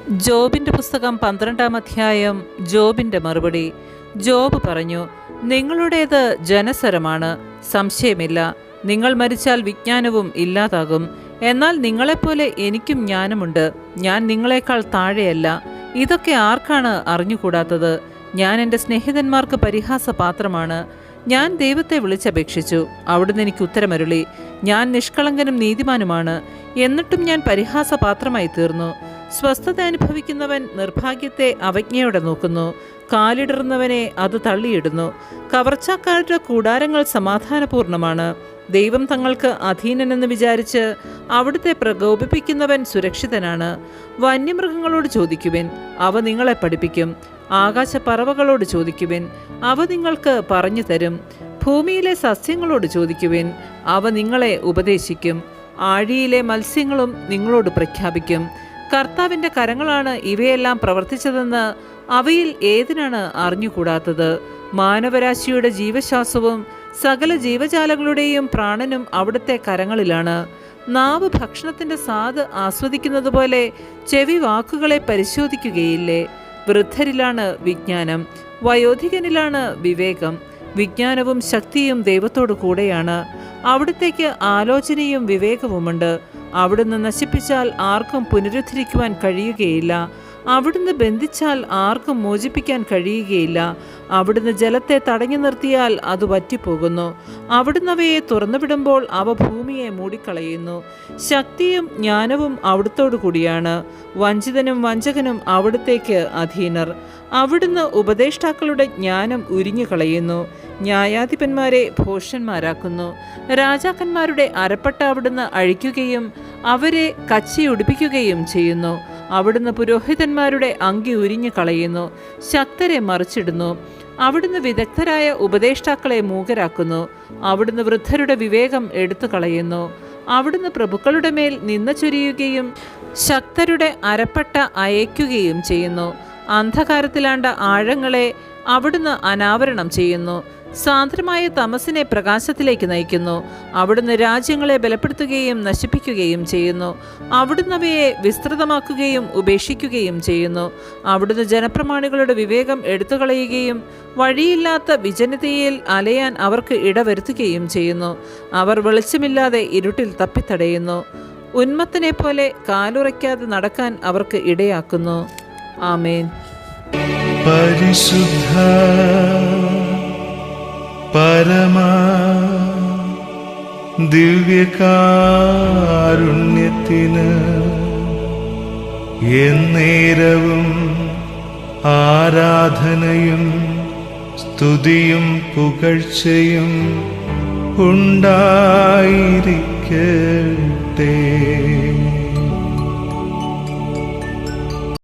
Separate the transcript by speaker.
Speaker 1: ജോബിന്റെ പുസ്തകം 12-ാം അധ്യായം. ജോബിന്റെ മറുപടി. ജോബ് പറഞ്ഞു, നിങ്ങളുടേത് ജനസരമാണ്, സംശയമില്ല. നിങ്ങൾ മരിച്ചാൽ വിജ്ഞാനവും ഇല്ലാതാകും. എന്നാൽ നിങ്ങളെപ്പോലെ എനിക്കും ജ്ഞാനമുണ്ട്. ഞാൻ നിങ്ങളെക്കാൾ താഴെയല്ല. ഇതൊക്കെ ആർക്കാണ് അറിഞ്ഞുകൂടാത്തത്? ഞാൻ എൻ്റെ സ്നേഹിതന്മാർക്ക് പരിഹാസപാത്രമാണ്. ഞാൻ ദൈവത്തെ വിളിച്ചപേക്ഷിച്ചു, അവിടുന്ന് എനിക്ക് ഉത്തരമരുളി. ഞാൻ നിഷ്കളങ്കനും നീതിമാനുമാണ്, എന്നിട്ടും ഞാൻ പരിഹാസപാത്രമായി തീർന്നു. സ്വസ്ഥത അനുഭവിക്കുന്നവൻ നിർഭാഗ്യത്തെ അവജ്ഞയോടെ നോക്കുന്നു. കാലിടറുന്നവനെ അത് തള്ളിയിടുന്നു. കവർച്ചക്കാരുടെ കൂടാരങ്ങൾ സമാധാനപൂർണമാണ്. ദൈവം തങ്ങൾക്ക് അധീനനെന്ന് വിചാരിച്ച് അവിടുത്തെ പ്രകോപിപ്പിക്കുന്നവൻ സുരക്ഷിതനാണ്. വന്യമൃഗങ്ങളോട് ചോദിക്കുവിൻ, അവ നിങ്ങളെ പഠിപ്പിക്കും. ആകാശപ്പറവകളോട് ചോദിക്കുവിൻ, അവ നിങ്ങൾക്ക് പറഞ്ഞു തരും. ഭൂമിയിലെ സസ്യങ്ങളോട് ചോദിക്കുവിൻ, അവ നിങ്ങളെ ഉപദേശിക്കും. ആഴിയിലെ മത്സ്യങ്ങളും നിങ്ങളോട് പ്രഖ്യാപിക്കും. കർത്താവിൻ്റെ കരങ്ങളാണ് ഇവയെല്ലാം പ്രവർത്തിച്ചതെന്ന് അവയിൽ ഏതിനാണ് അറിഞ്ഞുകൂടാത്തത്? മാനവരാശിയുടെ ജീവശ്വാസവും സകല ജീവജാലങ്ങളുടെയും പ്രാണനും അവിടുത്തെ കരങ്ങളിലാണ്. നാവ് ഭക്ഷണത്തിൻ്റെ സ്വാദ് ആസ്വദിക്കുന്നത് പോലെ ചെവി വാക്കുകളെ പരിശോധിക്കുകയില്ലേ? വൃദ്ധരിലാണ് വിജ്ഞാനം, വയോധികനിലാണ് വിവേകം. വിജ്ഞാനവും ശക്തിയും ദൈവത്തോടു കൂടെയാണ്. അവിടുത്തേക്ക് ആലോചനയും വിവേകവുമുണ്ട്. അവിടുന്ന് നശിപ്പിച്ചാൽ ആർക്കും പുനരുദ്ധരിക്കുവാൻ കഴിയുകയില്ല. അവിടുന്ന് ബന്ധിച്ചാൽ ആർക്കും മോചിപ്പിക്കാൻ കഴിയുകയില്ല. അവിടുന്ന് ജലത്തെ തടഞ്ഞു നിർത്തിയാൽ അത് വറ്റിപ്പോകുന്നു. അവിടുന്ന് അവയെ തുറന്നുവിടുമ്പോൾ അവ ഭൂമിയെ മൂടിക്കളയുന്നു. ശക്തിയും ജ്ഞാനവും അവിടുത്തോടു കൂടിയാണ്. വഞ്ചിതനും വഞ്ചകനും അവിടുത്തേക്ക് അധീനർ. അവിടുന്ന് ഉപദേഷ്ടാക്കളുടെ ജ്ഞാനം ഉരിഞ്ഞു കളയുന്നു. ന്യായാധിപന്മാരെ ഭോഷന്മാരാക്കുന്നു. രാജാക്കന്മാരുടെ അരപ്പട്ട അവിടുന്ന് അഴിക്കുകയും അവരെ കച്ചിയൊടിപ്പിക്കുകയും ചെയ്യുന്നു. അവിടുന്ന് പുരോഹിതന്മാരുടെ അങ്കി ഉരിഞ്ഞു കളയുന്നു, ശക്തരെ മറിച്ചിടുന്നു. അവിടുന്ന് വിദഗ്ധരായ ഉപദേഷ്ടാക്കളെ മൂകരാക്കുന്നു. അവിടുന്ന് വൃദ്ധരുടെ വിവേകം എടുത്തു കളയുന്നു. അവിടുന്ന് പ്രഭുക്കളുടെ മേൽ നിന്ന ചൊരിയുകയും ശക്തരുടെ അരപ്പട്ട അയക്കുകയും ചെയ്യുന്നു. അന്ധകാരത്തിലാണ്ട ആഴങ്ങളെ അവിടുന്ന് അനാവരണം ചെയ്യുന്നു. സാന്ദ്രമായ തമസിനെ പ്രകാശത്തിലേക്ക് നയിക്കുന്നു. അവിടുന്ന് രാജ്യങ്ങളെ ബലപ്പെടുത്തുകയും നശിപ്പിക്കുകയും ചെയ്യുന്നു. അവിടുന്ന് അവയെ വിസ്തൃതമാക്കുകയും ഉപേക്ഷിക്കുകയും ചെയ്യുന്നു. അവിടുന്ന് ജനപ്രമാണികളുടെ വിവേകം എടുത്തുകളയുകയും വഴിയില്ലാത്ത വിജനതയിൽ അലയാൻ അവർക്ക് ഇടവരുത്തുകയും ചെയ്യുന്നു. അവർ വെളിച്ചമില്ലാതെ ഇരുട്ടിൽ തപ്പിത്തടയുന്നു. ഉന്മത്തനെ പോലെ കാലുറയ്ക്കാതെ നടക്കാൻ അവർക്ക് ഇടയാക്കുന്നു. ആമേൻ.
Speaker 2: പരിശുദ്ധ പരമാ ദിവ്യകാരുണ്യത്തിന് എന്നേരവും ആരാധനയും സ്തുതിയും പുകഴ്ചയും ഉണ്ടായിരിക്കട്ടെ.